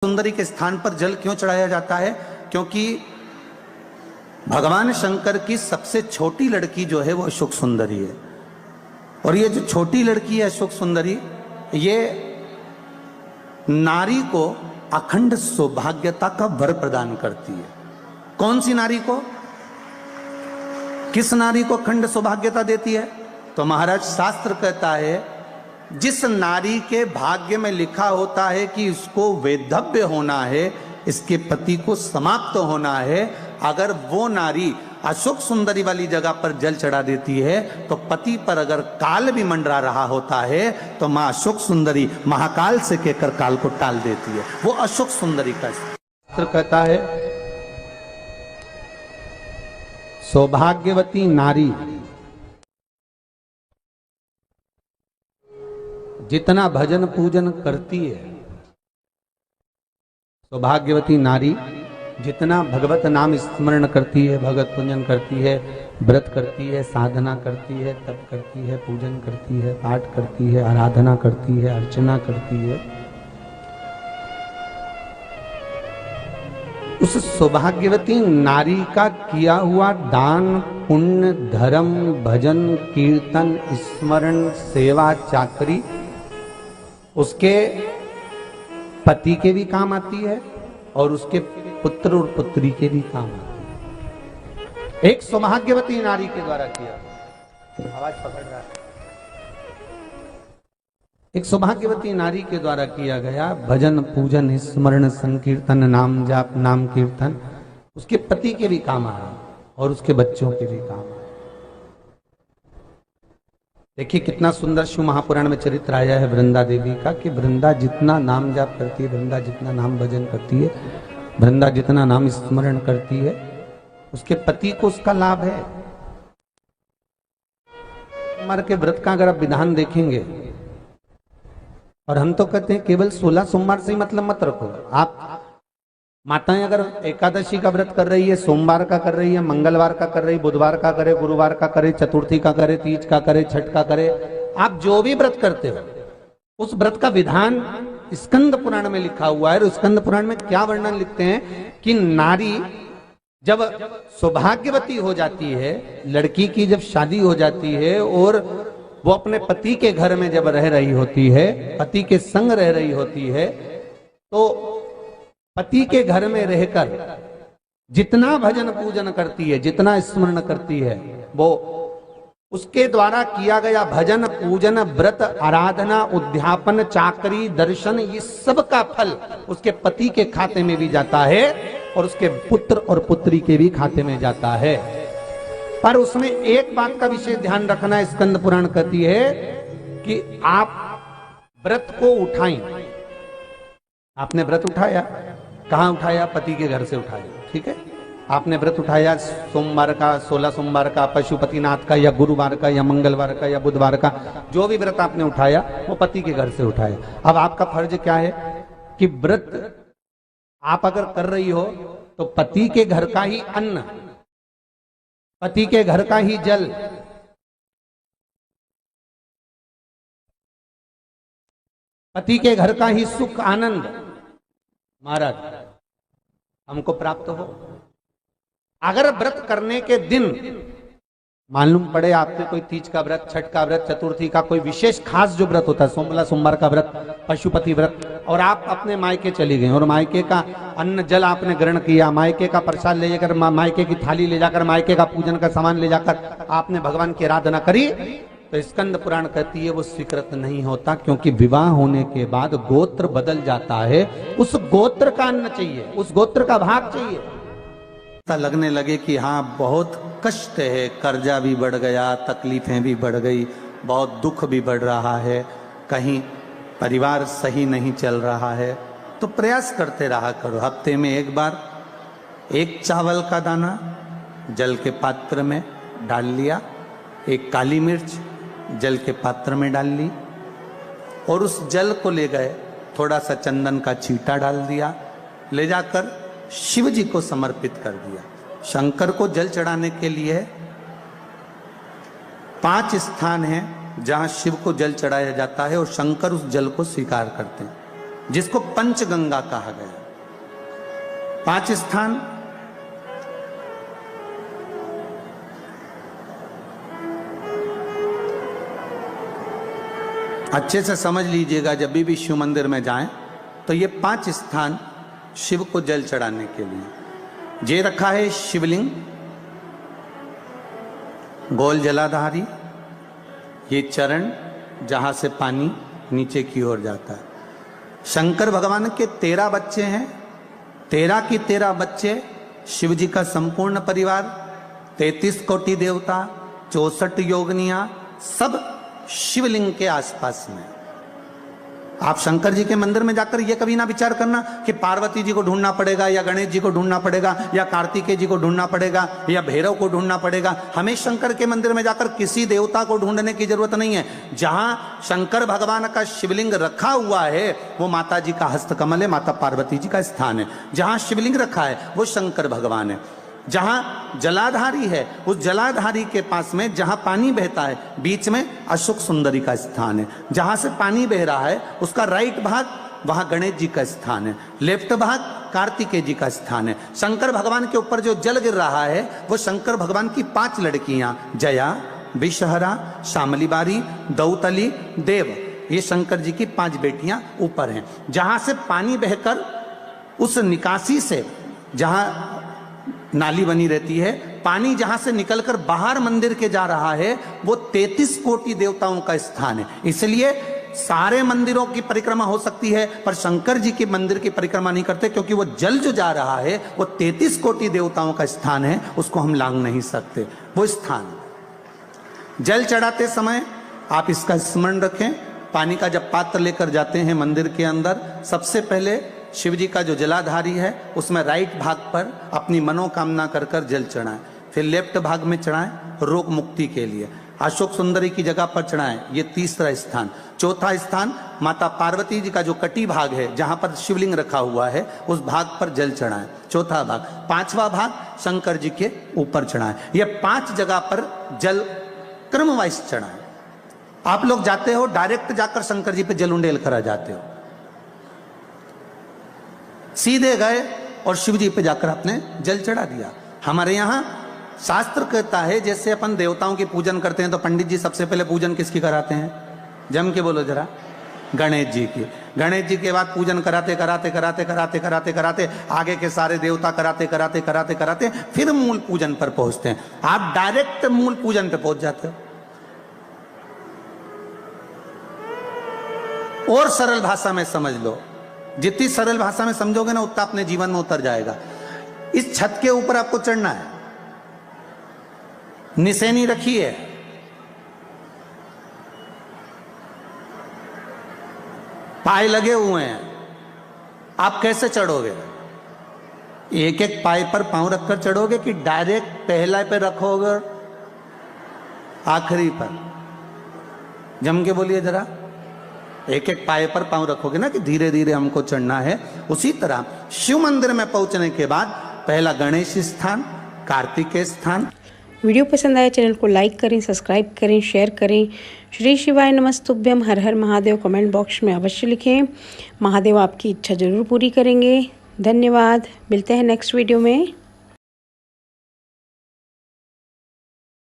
सुंदरी के स्थान पर जल क्यों चढ़ाया जाता है? क्योंकि भगवान शंकर की सबसे छोटी लड़की जो है वो अशोक सुंदरी है। और ये जो छोटी लड़की है अशोक सुंदरी, ये नारी को अखंड सौभाग्यता का वर प्रदान करती है। कौन सी नारी को? किस नारी को अखंड सौभाग्यता देती है? तो महाराज शास्त्र कहता है, जिस नारी के भाग्य में लिखा होता है कि इसको वैधव्य होना है, इसके पति को समाप्त होना है, अगर वो नारी अशोक सुंदरी वाली जगह पर जल चढ़ा देती है तो पति पर अगर काल भी मंडरा रहा होता है तो मां अशोक सुंदरी महाकाल से कहकर काल को टाल देती है। वो अशोक सुंदरी का शास्त्र कहता है, सौभाग्यवती नारी जितना भजन पूजन करती है, सौभाग्यवती नारी जितना भगवत नाम स्मरण करती है, भगवत पूजन करती है, व्रत करती है, साधना करती है, तप करती है, पूजन करती है, पाठ करती है, आराधना करती है, अर्चना करती है, उस सौभाग्यवती नारी का किया हुआ दान, पुण्य, धर्म, भजन, कीर्तन, स्मरण, सेवा, चाकरी उसके पति के भी काम आती है और उसके पुत्र और पुत्री के भी काम आती है। एक सौभाग्यवती नारी के द्वारा किया, आवाज पकड़ रहा है, एक सौभाग्यवती नारी के द्वारा किया गया भजन, पूजन, स्मरण, संकीर्तन, नाम जाप, नाम कीर्तन उसके पति के भी काम आ रहा और उसके बच्चों के भी काम आ रहा। देखिए कितना सुंदर शिव महापुराण में चरित्र आया है वृंदा देवी का, कि वृंदा जितना नाम जाप करती है, वृंदा जितना नाम भजन करती है, वृंदा जितना नाम स्मरण करती है, उसके पति को उसका लाभ है। सोमवार के व्रत का अगर आप विधान देखेंगे, और हम तो कहते हैं केवल 16 सोमवार से ही मतलब मत रखो। आप माताएं अगर एकादशी का व्रत कर रही है, सोमवार का कर रही है, मंगलवार का कर रही है, बुधवार का करे, गुरुवार का करे, चतुर्थी का करे, तीज का करे, छठ का करे, आप जो भी व्रत करते हो उस व्रत का विधान स्कंद पुराण में लिखा हुआ है। और स्कंद पुराण में क्या वर्णन लिखते हैं कि नारी जब सौभाग्यवती हो जाती है, लड़की की जब शादी हो जाती है और वो अपने पति के घर में जब रह रही होती है, पति के संग रह रही होती है, तो पति के घर में रहकर जितना भजन पूजन करती है, जितना स्मरण करती है, वो उसके द्वारा किया गया भजन, पूजन, व्रत, आराधना, उद्यापन, चाकरी, दर्शन, ये सब का फल उसके पति के खाते में भी जाता है और उसके पुत्र और पुत्री के भी खाते में जाता है। पर उसमें एक बात का विशेष ध्यान रखना, स्कंद पुराण कहती है कि आप व्रत को उठाएं। आपने व्रत उठाया, कहां उठाया? पति के घर से उठाया, ठीक है। आपने व्रत उठाया सोमवार का, 16 सोमवार का, पशुपतिनाथ का, या गुरुवार का, या मंगलवार का, या बुधवार का, जो भी व्रत आपने उठाया वो पति के घर से उठाया। अब आपका फर्ज क्या है कि व्रत आप अगर कर रही हो तो पति के घर का ही अन्न, पति के घर का ही जल, पति के घर का ही सुख आनंद महाराज हमको प्राप्त हो। अगर व्रत करने के दिन मालूम पड़े आपके कोई तीज का व्रत, छठ का व्रत, चतुर्थी का कोई विशेष खास जो व्रत होता है, 16 सोमवार का व्रत, पशुपति व्रत, और आप अपने मायके चली गए और मायके का अन्न जल आपने ग्रहण किया, मायके का प्रसाद ले जाकर, मायके की थाली ले जाकर, मायके का पूजन का सामान ले जाकर आपने भगवान की आराधना करी, तो स्कंद पुराण कहती है वो स्वीकृत नहीं होता, क्योंकि विवाह होने के बाद गोत्र बदल जाता है। उस गोत्र का अन्न चाहिए, उस गोत्र का भाग चाहिए। लगने लगे कि हाँ बहुत कष्ट है, कर्जा भी बढ़ गया, तकलीफें भी बढ़ गई, बहुत दुख भी बढ़ रहा है, कहीं परिवार सही नहीं चल रहा है, तो प्रयास करते रहा करो। हफ्ते में एक बार एक चावल का दाना जल के पात्र में डाल लिया, एक काली मिर्च जल के पात्र में डाल ली, और उस जल को ले गए, थोड़ा सा चंदन का छींटा डाल दिया, ले जाकर शिव जी को समर्पित कर दिया। शंकर को जल चढ़ाने के लिए 5 स्थान हैं जहां शिव को जल चढ़ाया जाता है और शंकर उस जल को स्वीकार करते हैं। जिसको पंचगंगा कहा गया। 5 स्थान अच्छे से समझ लीजिएगा, जब भी शिव मंदिर में जाएं तो ये 5 स्थान शिव को जल चढ़ाने के लिए ये रखा है। शिवलिंग, गोल जलाधारी, ये चरण जहां से पानी नीचे की ओर जाता है। शंकर भगवान के 13 बच्चे हैं, 13 की 13 बच्चे, शिव जी का संपूर्ण परिवार, 33 कोटि देवता, 64 योगनियां, सब शिवलिंग के आसपास में। आप शंकर जी के मंदिर में जाकर यह कभी ना विचार करना कि पार्वती जी को ढूंढना पड़ेगा या गणेश जी को ढूंढना पड़ेगा या कार्तिकेय जी को ढूंढना पड़ेगा या भैरव को ढूंढना पड़ेगा। हमें शंकर के मंदिर में जाकर किसी देवता को ढूंढने की जरूरत नहीं है। जहां शंकर भगवान का शिवलिंग रखा हुआ है वो माता जी का हस्तकमल है, माता पार्वती जी का स्थान है। जहां शिवलिंग रखा है वो शंकर भगवान है। जहां जलाधारी है उस जलाधारी के पास में जहां पानी बहता है बीच में अशोक सुंदरी का स्थान है। जहां से पानी बह रहा है उसका राइट भाग वहां गणेश जी का स्थान है, लेफ्ट भाग कार्तिकेय जी का स्थान है। शंकर भगवान के ऊपर जो जल गिर रहा है वो शंकर भगवान की 5 लड़कियां जया, विषहरा, शामली बारी, दौतली, देव, ये शंकर जी की 5 बेटियां ऊपर हैं। जहां से पानी बहकर उस निकासी से, जहां नाली बनी रहती है, पानी जहां से निकलकर बाहर मंदिर के जा रहा है वो 33 कोटि देवताओं का स्थान है। इसलिए सारे मंदिरों की परिक्रमा हो सकती है पर शंकर जी के मंदिर की परिक्रमा नहीं करते, क्योंकि वो जल जो जा रहा है वो 33 कोटि देवताओं का स्थान है, उसको हम लांघ नहीं सकते। वो स्थान जल चढ़ाते समय आप इसका स्मरण रखें। पानी का जब पात्र लेकर जाते हैं मंदिर के अंदर, सबसे पहले शिव जी का जो जलाधारी है उसमें राइट भाग पर अपनी मनोकामना कर कर जल चढ़ाएं, फिर लेफ्ट भाग में चढ़ाएं रोग मुक्ति के लिए। अशोक सुंदरी की जगह पर चढ़ाएं, ये 3रा स्थान। 4था स्थान माता पार्वती जी का जो कटी भाग है जहां पर शिवलिंग रखा हुआ है उस भाग पर जल चढ़ाएं, 4था भाग। 5वां भाग शंकर जी के ऊपर चढ़ाएं। ये 5 जगह पर जल क्रमवाइज चढ़ाएं। आप लोग जाते हो डायरेक्ट जाकर शंकर जी पे जल उंडेल कर आ जाते हो, सीधे गए और शिव जी पे जाकर आपने जल चढ़ा दिया। हमारे यहां शास्त्र कहता है जैसे अपन देवताओं की पूजन करते हैं तो पंडित जी सबसे पहले पूजन किसकी कराते हैं? जम के बोलो जरा, गणेश जी की। गणेश जी के बाद पूजन कराते कराते कराते कराते कराते कराते आगे के सारे देवता कराते कराते कराते कराते फिर मूल पूजन पर पहुंचते हैं। आप डायरेक्ट मूल पूजन पे पहुंच जाते हो। और सरल भाषा में समझ लो, जितनी सरल भाषा में समझोगे ना उतना अपने जीवन में उतर जाएगा। इस छत के ऊपर आपको चढ़ना है, निशानी रखी है, पाए लगे हुए हैं, आप कैसे चढ़ोगे? एक एक पाए पर पांव रखकर चढ़ोगे कि डायरेक्ट पहला पे रखोगे आखिरी पर? जम के बोलिए जरा, एक एक पाए पर पांव रखोगे ना कि धीरे धीरे हमको चढ़ना है। उसी तरह शिव मंदिर में पहुंचने के बाद पहला गणेश स्थान, कार्तिकेय स्थान। वीडियो पसंद आया चैनल को लाइक करें, सब्सक्राइब करें, शेयर करें। श्री शिवाय नमस्तुभ्यम, हर हर महादेव कमेंट बॉक्स में अवश्य लिखें। महादेव आपकी इच्छा जरूर पूरी करेंगे। धन्यवाद, मिलते हैं नेक्स्ट वीडियो में।